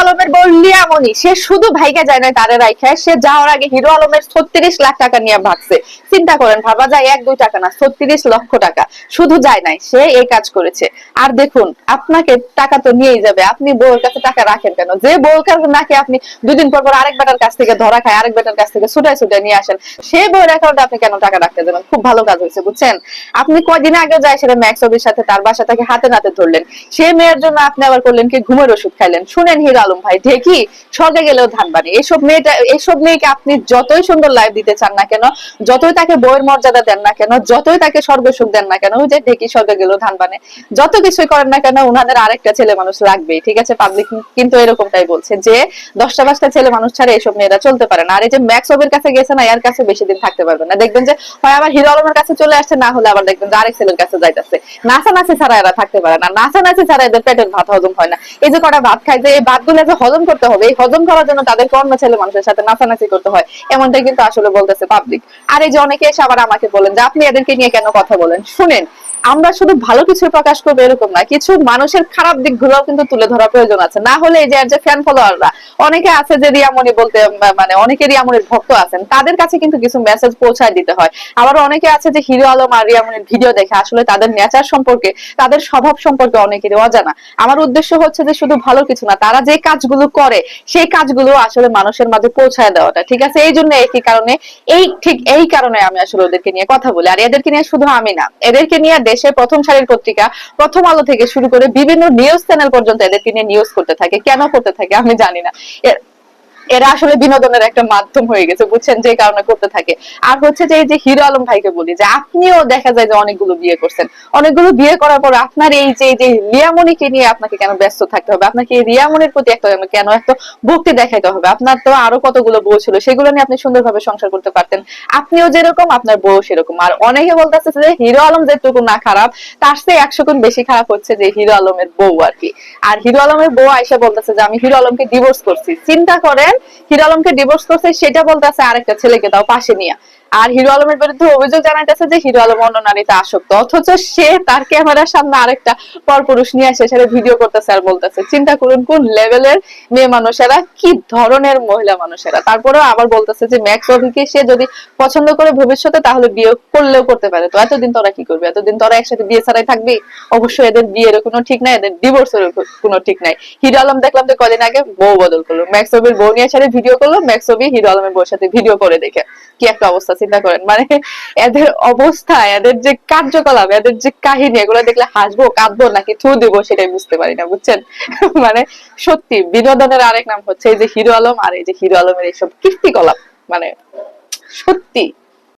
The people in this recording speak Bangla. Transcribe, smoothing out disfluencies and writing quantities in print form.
আলমের বউ লিয়ামনি সে শুধু ভাইকে যায় না তারে রাইখা, সে যাওয়ার আগে হিরো আলমের 36 লাখ টাকা নিয়ে ভাগছে। চিন্তা করেন, ভাবা যায় 1-2 টাকা না, 36 লক্ষ টাকা শুধু যায় নাই, সে এই কাজ করেছে। আর দেখুন, আপনাকে টাকা তো নিয়েই যাবে, আপনি বউয়ের কাছে টাকা রাখেন কেন? যে বউর কাছে নাকি আপনি দুদিন পর পর আরেক বেটার কাছ থেকে ধরা খায়, আরেক বেটার কাছ থেকে ছুটায় ছুটায় নিয়ে আসেন, সে বউয়ের অ্যাকাউন্টে আপনি কেন টাকা রাখতে দেবেন? খুব ভালো কাজ হয়েছে, বুঝছেন? আপনি কয়দিন আগে যায় সেটা ম্যাক্সবির সাথে তার বাসা থেকে হাতে নাতে ধরলেন, সে মেয়ের জন্য আপনি আবার করলেন কি ঘুমের ওষুধ খাইলেন। শুনেন হিরো আলম ভাই, ঢেকি স্বর্গে গেলেও ধান বানি। এইসব মেয়েকে আপনি যতই সুন্দর লাইফ দিতে চান না কেন, যতই তাকে বউয়ের মর্যাদা দেন না কেন, যতই তাকে স্বর্গ সুখ দেন না কেন, ওই যে ঢেকি স্বর্গে গেলেও ধান বানে, যত কিছুই করেন না কেন, উনাদের আরেকটা ছেলে মানুষ লাগবেই। ঠিক আছে, পাবলিক কিন্তু এরকমটাই বলছে যে 10টা-5টা ছেলে মানুষ ছাড়া এইসব মেয়েরা চলতে পারে না। আর এই যে ম্যাক্সওয়েবের কাছে গেছে না, এর কাছে বেশি দিন থাকতে পারবে না। দেখবেন যে হয় আবার হিরো আলমের কাছে চলে আসছে, না হলে আবার দেখবেন যে আরেক ছেলের কাছে যাইতেছে। নাচানাচি ছাড়া এরা থাকতে পারে না, নাচানাচি ছাড়া এদের পেটের ভাত হজম হয় না। এই যে কটা ভাত খায়, যে এই ভাতগুলো যে হজম করতে হবে, এই হজম করার জন্য তাদের অন্য ছেলে মানুষের সাথে নাচানাচি করতে হয়, এমনটাই কিন্তু আসলে বলতেছে পাবলিক। আর এই যে অনেকে এসে আবার আমাকে বলেন যে আপনি এদেরকে নিয়ে কেন কথা বলেন। শুনেন, আমরা শুধু ভালো কিছু প্রকাশ করবো এরকম না, কিছু মানুষের খারাপ দিক গুলো কিন্তু তুলে ধরা প্রয়োজন আছে। না হলে এই যে ফ্যান ফলোয়াররা অনেকে আছে যে রিয়ামণি বলতে, মানে অনেকে রিয়ামণির ভক্ত আছেন, তাদের কাছে কিন্তু কিছু মেসেজ পৌঁছায় দিতে হয়। আবার অনেকে আছে যে হিরো আলম আর রিয়ামণির ভিডিও দেখে আসলে তাদের নেচার সম্পর্কে, তাদের স্বভাব সম্পর্কে অনেকেরই অজানা। আমার উদ্দেশ্য হচ্ছে যে শুধু ভালো কিছু না, তারা যে কাজগুলো করে সেই কাজগুলো আসলে মানুষের মাঝে পৌঁছায় দেওয়াটা। ঠিক আছে, এই জন্য এই কারণে আমি আসলে ওদেরকে নিয়ে কথা বলি। আর এদেরকে নিয়ে শুধু আমি না, এদেরকে নিয়ে দেশের প্রথম সারির পত্রিকা প্রথম আলো থেকে শুরু করে বিভিন্ন নিউজ চ্যানেল পর্যন্ত এদেরকে নিয়ে নিউজ করতে থাকে। কেন করতে থাকে আমি জানি না। এরা আসলে বিনোদনের একটা মাধ্যম হয়ে গেছে, বুঝছেন, যে কারণে করতে থাকে। আর হচ্ছে যে এই যে হিরো আলম ভাইকে বলি যে আপনিও দেখা যায় যে অনেকগুলো বিয়ে করছেন, অনেকগুলো বিয়ে করার পর আপনার এই যে রিয়ামণিকে নিয়ে আপনাকে কেন ব্যস্ত থাকতে হবে? আপনাকে এই রিয়ামণির প্রতি একটা কেন এত ভক্তি দেখাইতে হবে? আপনার তো আরো কতগুলো বউ ছিল, সেগুলো নিয়ে আপনি সুন্দরভাবে সংসার করতে পারতেন। আপনিও যেরকম, আপনার বউ সেরকম। আর অনেকে বলতেছে যে হিরো আলম যেটুকু না খারাপ, তার চেয়ে 100 গুণ বেশি খারাপ হচ্ছে যে হিরো আলমের বউ আর কি। আর হিরো আলমের বউ আয়সা বলতেছে যে আমি হিরো আলমকে ডিভোর্স করছি। চিন্তা করেন, হিরো আলমকে ডিভোর্স করছে, সেটা বলতেছে আরেকটা ছেলেকে তাও পাশে নিয়ে। আর হিরো আলমের বিরুদ্ধে অভিযোগ জানাইতেছে যে হিরো আলম অন্য নারীতে আসক্ত, অথচ সে তার ক্যামেরার সামনে আরেকটা পরপুরুষ নিয়ে আসে, সেটা ভিডিও করতেছে আর বলতেছে। চিন্তা করুন কোন লেভেলের মেয়ে মানুষেরা, কি ধরনের মহিলা মানুষেরা। তারপরেও আবার বলতেছে যে ম্যাক্স অভিকে সে যদি পছন্দ করে ভবিষ্যতে, তাহলে বিয়ে করলেও করতে পারে। তো এতদিন তোরা কি করবি? এতদিন তোরা একসাথে বিয়ে ছাড়াই থাকবি? অবশ্যই এদের বিয়ের কোনো ঠিক নাই, এদের ডিভোর্সের কোনো ঠিক নাই। হিরো আলম দেখলাম যে কদিন আগে বউ বদল করলো, ম্যাক্স অভির বউ নিয়ে সাথে ভিডিও করলো, ম্যাক্স অভি হিরো আলমের বউর সাথে ভিডিও করে দেখে কি একটা অবস্থা। চিন্তা করেন, মানে এদের অবস্থা, এদের যে কার্যকলাপ, এদের যে কাহিনী, এগুলো দেখলে হাসবো কাঁদবো নাকি থু দিব সেটাই বুঝতে পারি না, বুঝছেন? মানে সত্যি বিনোদনের আরেক নাম হচ্ছে এই যে হিরো আলম, আর এই যে হিরো আলমের এইসব কীর্তিকলাপ, মানে সত্যি